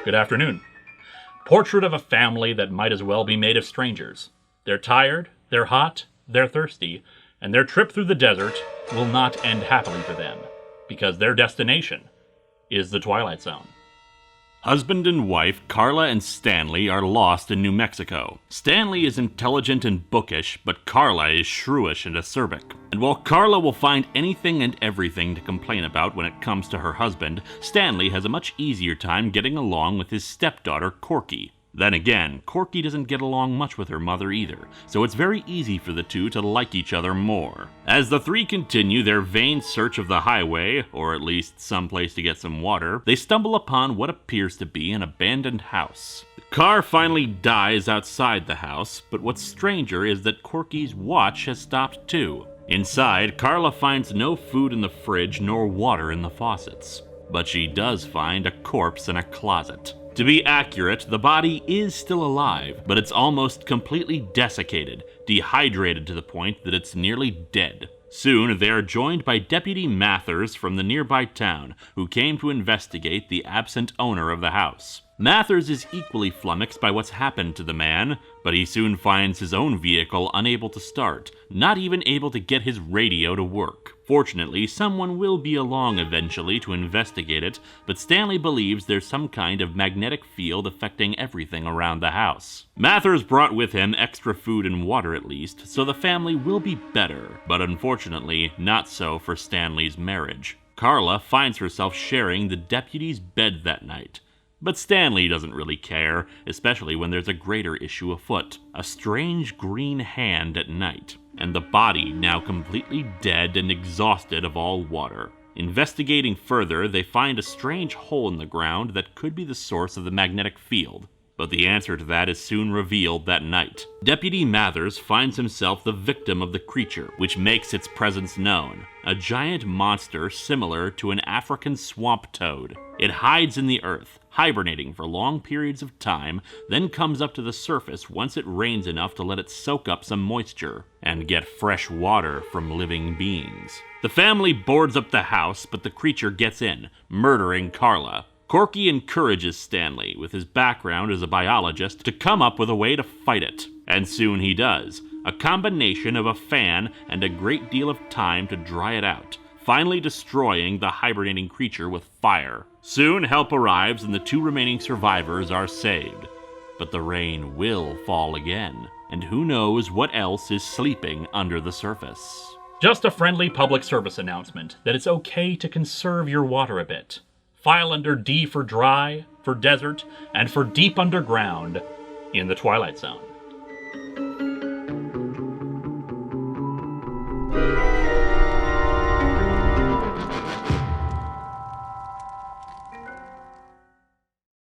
Good afternoon. Portrait of a family that might as well be made of strangers. They're tired, they're hot, they're thirsty, and their trip through the desert will not end happily for them, because their destination is the Twilight Zone. Husband and wife Carla and Stanley are lost in New Mexico. Stanley is intelligent and bookish, but Carla is shrewish and acerbic. And while Carla will find anything and everything to complain about when it comes to her husband, Stanley has a much easier time getting along with his stepdaughter Corky. Then again, Corky doesn't get along much with her mother either, so it's very easy for the two to like each other more. As the three continue their vain search of the highway, or at least someplace to get some water, they stumble upon what appears to be an abandoned house. The car finally dies outside the house, but what's stranger is that Corky's watch has stopped too. Inside, Carla finds no food in the fridge nor water in the faucets, but she does find a corpse in a closet. To be accurate, the body is still alive, but it's almost completely desiccated, dehydrated to the point that it's nearly dead. Soon, they are joined by Deputy Mathers from the nearby town, who came to investigate the absent owner of the house. Mathers is equally flummoxed by what's happened to the man, but he soon finds his own vehicle unable to start, not even able to get his radio to work. Fortunately, someone will be along eventually to investigate it, but Stanley believes there's some kind of magnetic field affecting everything around the house. Mathers brought with him extra food and water at least, so the family will be better, but unfortunately, not so for Stanley's marriage. Carla finds herself sharing the deputy's bed that night. But Stanley doesn't really care, especially when there's a greater issue afoot. A strange green hand at night, and the body now completely dead and exhausted of all water. Investigating further, they find a strange hole in the ground that could be the source of the magnetic field. But the answer to that is soon revealed that night. Deputy Mathers finds himself the victim of the creature, which makes its presence known. A giant monster similar to an African swamp toad. It hides in the earth, hibernating for long periods of time, then comes up to the surface once it rains enough to let it soak up some moisture, and get fresh water from living beings. The family boards up the house, but the creature gets in, murdering Carla. Corky encourages Stanley, with his background as a biologist, to come up with a way to fight it. And soon he does. A combination of a fan and a great deal of time to dry it out, finally destroying the hibernating creature with fire. Soon help arrives and the two remaining survivors are saved. But the rain will fall again, and who knows what else is sleeping under the surface. Just a friendly public service announcement that it's okay to conserve your water a bit. File under D for dry, for desert, and for deep underground in the Twilight Zone.